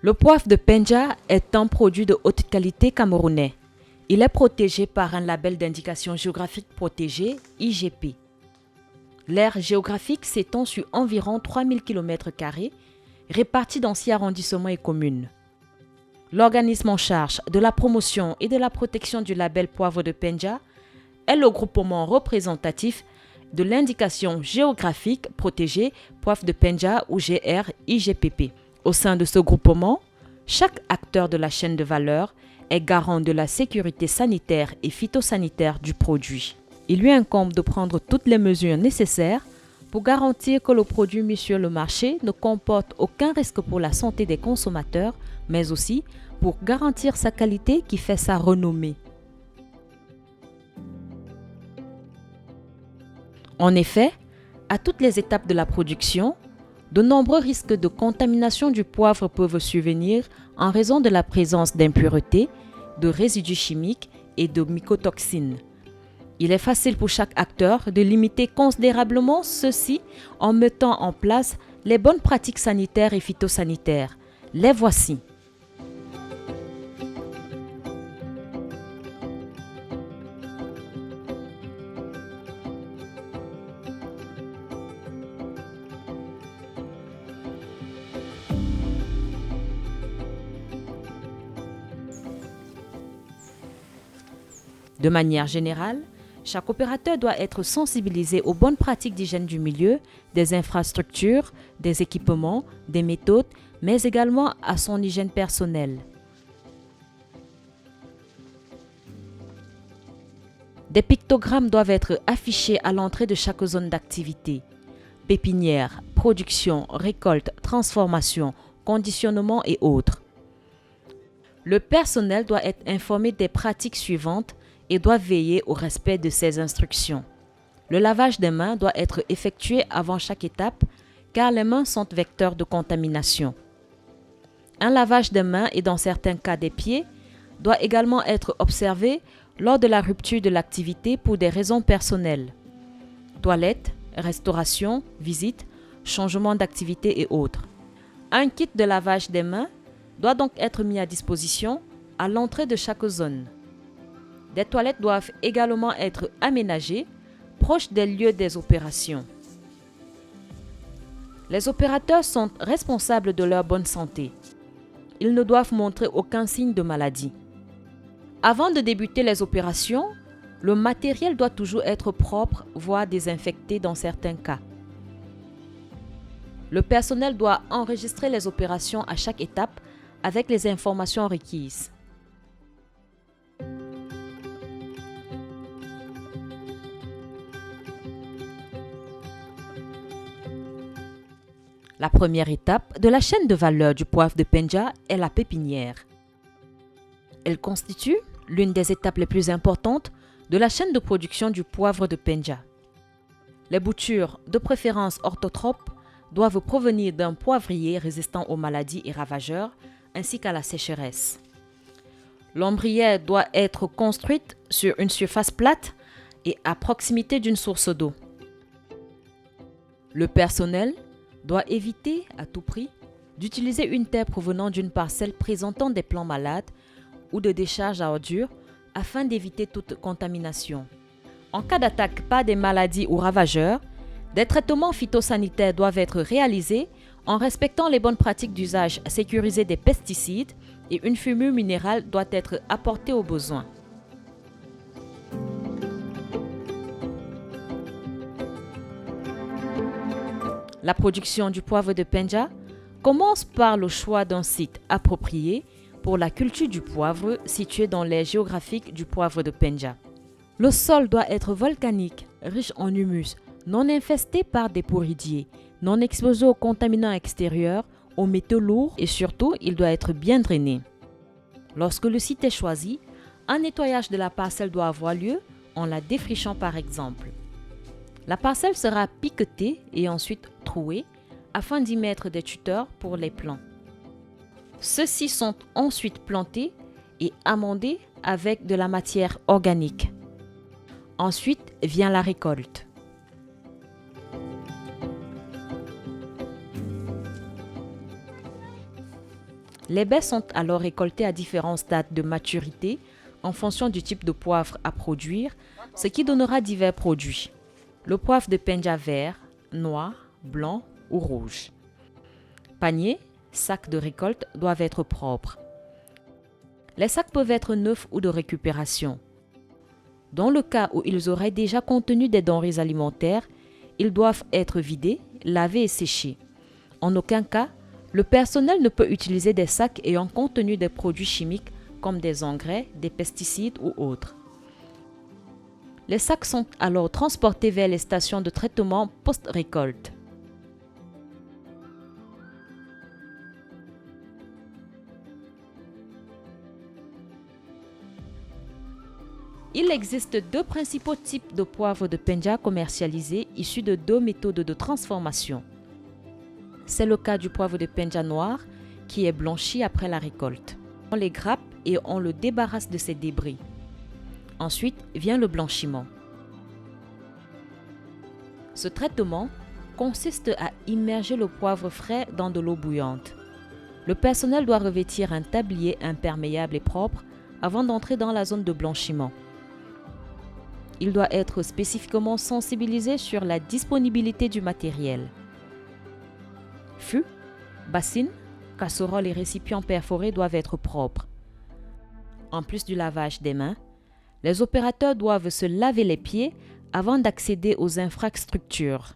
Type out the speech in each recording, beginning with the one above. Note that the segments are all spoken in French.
Le poivre de Penja est un produit de haute qualité camerounais. Il est protégé par un label d'indication géographique protégée, IGP. L'aire géographique s'étend sur environ 3000 km², répartis dans 6 arrondissements et communes. L'organisme en charge de la promotion et de la protection du label poivre de Penja est le groupement représentatif de l'indication géographique protégée poivre de Penja ou GR-IGPP. Au sein de ce groupement, chaque acteur de la chaîne de valeur est garant de la sécurité sanitaire et phytosanitaire du produit. Il lui incombe de prendre toutes les mesures nécessaires pour garantir que le produit mis sur le marché ne comporte aucun risque pour la santé des consommateurs, mais aussi pour garantir sa qualité qui fait sa renommée. En effet, à toutes les étapes de la production, de nombreux risques de contamination du poivre peuvent survenir en raison de la présence d'impuretés, de résidus chimiques et de mycotoxines. Il est facile pour chaque acteur de limiter considérablement ceci en mettant en place les bonnes pratiques sanitaires et phytosanitaires. Les voici. De manière générale, chaque opérateur doit être sensibilisé aux bonnes pratiques d'hygiène du milieu, des infrastructures, des équipements, des méthodes, mais également à son hygiène personnelle. Des pictogrammes doivent être affichés à l'entrée de chaque zone d'activité. Pépinière, production, récolte, transformation, conditionnement et autres. Le personnel doit être informé des pratiques suivantes et doit veiller au respect de ces instructions. Le lavage des mains doit être effectué avant chaque étape car les mains sont vecteurs de contamination. Un lavage des mains et dans certains cas des pieds doit également être observé lors de la rupture de l'activité pour des raisons personnelles. Toilettes, restauration, visite, changement d'activité et autres. Un kit de lavage des mains doit donc être mis à disposition à l'entrée de chaque zone. Des toilettes doivent également être aménagées proches des lieux des opérations. Les opérateurs sont responsables de leur bonne santé. Ils ne doivent montrer aucun signe de maladie. Avant de débuter les opérations, le matériel doit toujours être propre, voire désinfecté dans certains cas. Le personnel doit enregistrer les opérations à chaque étape avec les informations requises. La première étape de la chaîne de valeur du poivre de Penja est la pépinière. Elle constitue l'une des étapes les plus importantes de la chaîne de production du poivre de Penja. Les boutures, de préférence orthotropes, doivent provenir d'un poivrier résistant aux maladies et ravageurs, ainsi qu'à la sécheresse. L'ombrière doit être construite sur une surface plate et à proximité d'une source d'eau. Le personnel doit éviter à tout prix d'utiliser une terre provenant d'une parcelle présentant des plants malades ou de décharges à ordures afin d'éviter toute contamination. En cas d'attaque par des maladies ou ravageurs, des traitements phytosanitaires doivent être réalisés en respectant les bonnes pratiques d'usage sécurisé des pesticides et une fumure minérale doit être apportée au besoin. La production du poivre de Penja commence par le choix d'un site approprié pour la culture du poivre situé dans l'aire géographique du poivre de Penja. Le sol doit être volcanique, riche en humus, non infesté par des pourridiers, non exposé aux contaminants extérieurs, aux métaux lourds et surtout, il doit être bien drainé. Lorsque le site est choisi, un nettoyage de la parcelle doit avoir lieu en la défrichant par exemple. La parcelle sera piquetée et ensuite trouée afin d'y mettre des tuteurs pour les plants. Ceux-ci sont ensuite plantés et amendés avec de la matière organique. Ensuite vient la récolte. Les baies sont alors récoltées à différents stades de maturité en fonction du type de poivre à produire, ce qui donnera divers produits. Le poivre de Penja vert, noir, blanc ou rouge. Paniers, sacs de récolte doivent être propres. Les sacs peuvent être neufs ou de récupération. Dans le cas où ils auraient déjà contenu des denrées alimentaires, ils doivent être vidés, lavés et séchés. En aucun cas, le personnel ne peut utiliser des sacs ayant contenu des produits chimiques comme des engrais, des pesticides ou autres. Les sacs sont alors transportés vers les stations de traitement post-récolte. Il existe deux principaux types de poivre de Penja commercialisés issus de deux méthodes de transformation. C'est le cas du poivre de Penja noir qui est blanchi après la récolte. On les grappe et on le débarrasse de ses débris. Ensuite vient le blanchiment. Ce traitement consiste à immerger le poivre frais dans de l'eau bouillante. Le personnel doit revêtir un tablier imperméable et propre avant d'entrer dans la zone de blanchiment. Il doit être spécifiquement sensibilisé sur la disponibilité du matériel. Fûts, bassines, casseroles et récipients perforés doivent être propres. En plus du lavage des mains, les opérateurs doivent se laver les pieds avant d'accéder aux infrastructures.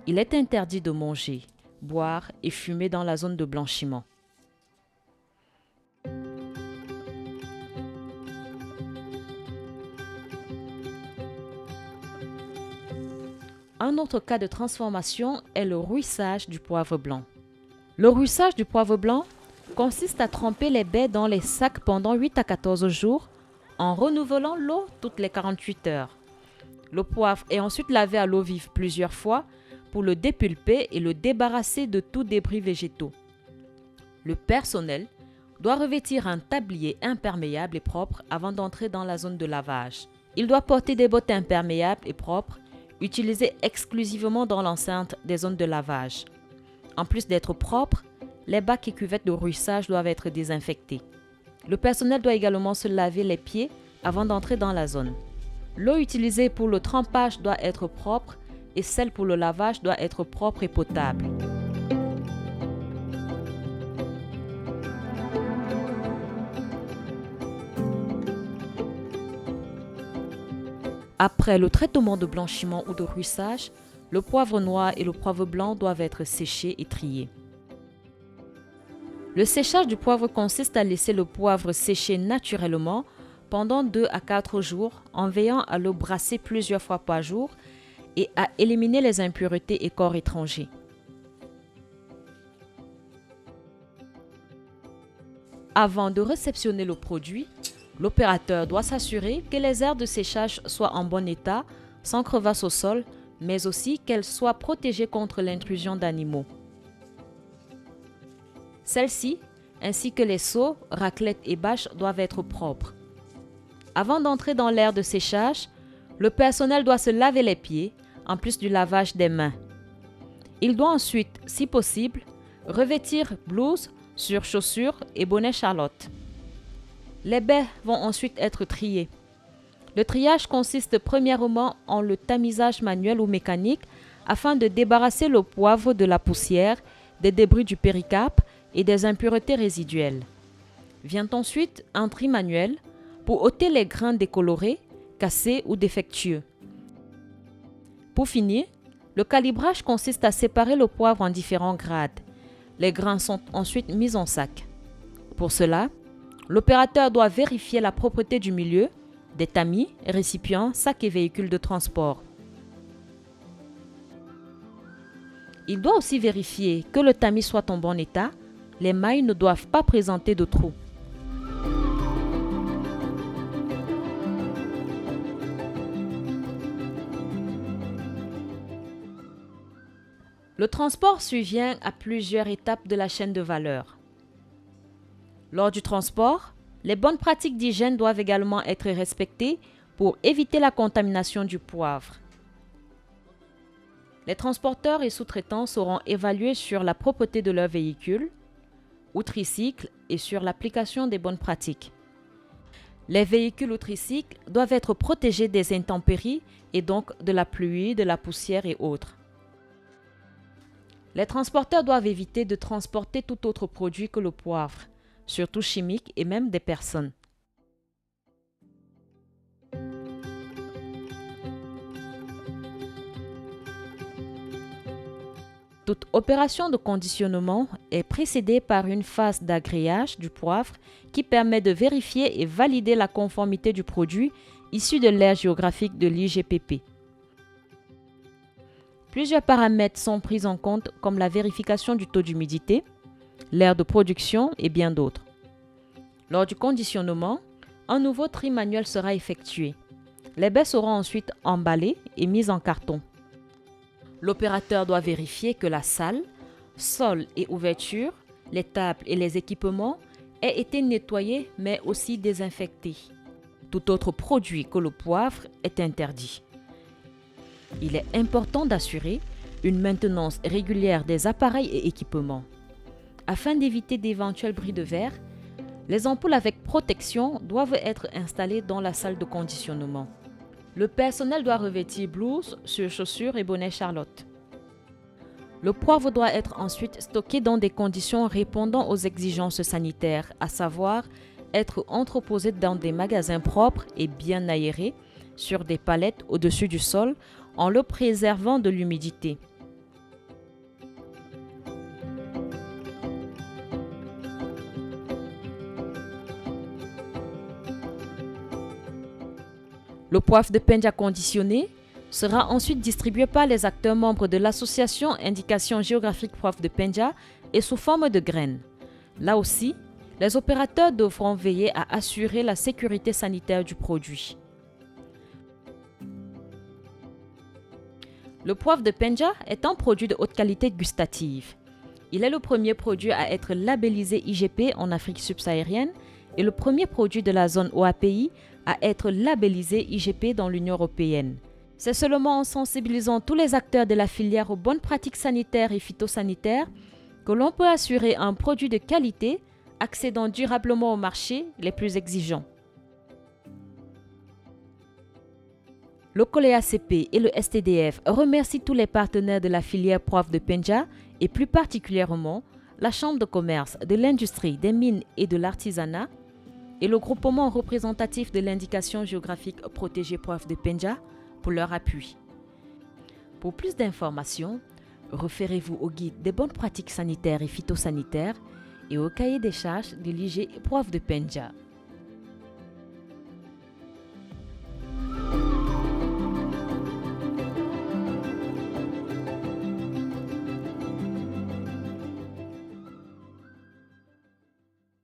Il est interdit de manger, boire et fumer dans la zone de blanchiment. Un autre cas de transformation est le rouissage du poivre blanc. Le rouissage du poivre blanc consiste à tremper les baies dans les sacs pendant 8 à 14 jours en renouvelant l'eau toutes les 48 heures. Le poivre est ensuite lavé à l'eau vive plusieurs fois pour le dépulper et le débarrasser de tout débris végétaux. Le personnel doit revêtir un tablier imperméable et propre avant d'entrer dans la zone de lavage. Il doit porter des bottes imperméables et propres utilisées exclusivement dans l'enceinte des zones de lavage. En plus d'être propres, les bacs et cuvettes de rouissage doivent être désinfectés. Le personnel doit également se laver les pieds avant d'entrer dans la zone. L'eau utilisée pour le trempage doit être propre et celle pour le lavage doit être propre et potable. Après le traitement de blanchiment ou de rouissage, le poivre noir et le poivre blanc doivent être séchés et triés. Le séchage du poivre consiste à laisser le poivre sécher naturellement pendant 2 à 4 jours en veillant à le brasser plusieurs fois par jour et à éliminer les impuretés et corps étrangers. Avant de réceptionner le produit, l'opérateur doit s'assurer que les aires de séchage soient en bon état, sans crevasse au sol, mais aussi qu'elles soient protégées contre l'intrusion d'animaux. Celles-ci, ainsi que les seaux, raclettes et bâches doivent être propres. Avant d'entrer dans l'aire de séchage, le personnel doit se laver les pieds, en plus du lavage des mains. Il doit ensuite, si possible, revêtir blouse, surchaussures et bonnet Charlotte. Les baies vont ensuite être triées. Le triage consiste premièrement en le tamisage manuel ou mécanique afin de débarrasser le poivre de la poussière, des débris du péricarpe et des impuretés résiduelles. Vient ensuite un tri manuel pour ôter les grains décolorés, cassés ou défectueux. Pour finir, le calibrage consiste à séparer le poivre en différents grades. Les grains sont ensuite mis en sac. Pour cela, l'opérateur doit vérifier la propreté du milieu, des tamis, récipients, sacs et véhicules de transport. Il doit aussi vérifier que le tamis soit en bon état. Les mailles ne doivent pas présenter de trous. Le transport survient à plusieurs étapes de la chaîne de valeur. Lors du transport, les bonnes pratiques d'hygiène doivent également être respectées pour éviter la contamination du poivre. Les transporteurs et sous-traitants seront évalués sur la propreté de leur véhicule, ou tricycle et sur l'application des bonnes pratiques. Les véhicules ou tricycles doivent être protégés des intempéries et donc de la pluie, de la poussière et autres. Les transporteurs doivent éviter de transporter tout autre produit que le poivre, surtout chimique et même des personnes. Toute opération de conditionnement est précédée par une phase d'agréage du poivre qui permet de vérifier et valider la conformité du produit issu de l'aire géographique de l'IGPP. Plusieurs paramètres sont pris en compte comme la vérification du taux d'humidité, l'aire de production et bien d'autres. Lors du conditionnement, un nouveau tri manuel sera effectué. Les baies seront ensuite emballées et mises en carton. L'opérateur doit vérifier que la salle, sol et ouverture, les tables et les équipements aient été nettoyés mais aussi désinfectés. Tout autre produit que le poivre est interdit. Il est important d'assurer une maintenance régulière des appareils et équipements. Afin d'éviter d'éventuels bris de verre, les ampoules avec protection doivent être installées dans la salle de conditionnement. Le personnel doit revêtir blouse, surchaussures et bonnet Charlotte. Le poivre doit être ensuite stocké dans des conditions répondant aux exigences sanitaires, à savoir être entreposé dans des magasins propres et bien aérés, sur des palettes au-dessus du sol, en le préservant de l'humidité. Le poivre de Penja conditionné sera ensuite distribué par les acteurs membres de l'association Indication géographique poivre de Penja et sous forme de graines. Là aussi, les opérateurs devront veiller à assurer la sécurité sanitaire du produit. Le poivre de Penja est un produit de haute qualité gustative. Il est le premier produit à être labellisé IGP en Afrique subsaharienne et le premier produit de la zone OAPI à être labellisé IGP dans l'Union européenne. C'est seulement en sensibilisant tous les acteurs de la filière aux bonnes pratiques sanitaires et phytosanitaires que l'on peut assurer un produit de qualité accédant durablement aux marchés les plus exigeants. Le COLEACP et le STDF remercient tous les partenaires de la filière poivre de Penja et plus particulièrement la Chambre de commerce, de l'industrie, des mines et de l'artisanat et le groupement représentatif de l'indication géographique protégée poivre de Penja pour leur appui. Pour plus d'informations, référez-vous au guide des bonnes pratiques sanitaires et phytosanitaires et au cahier des charges de l'IG poivre de Penja.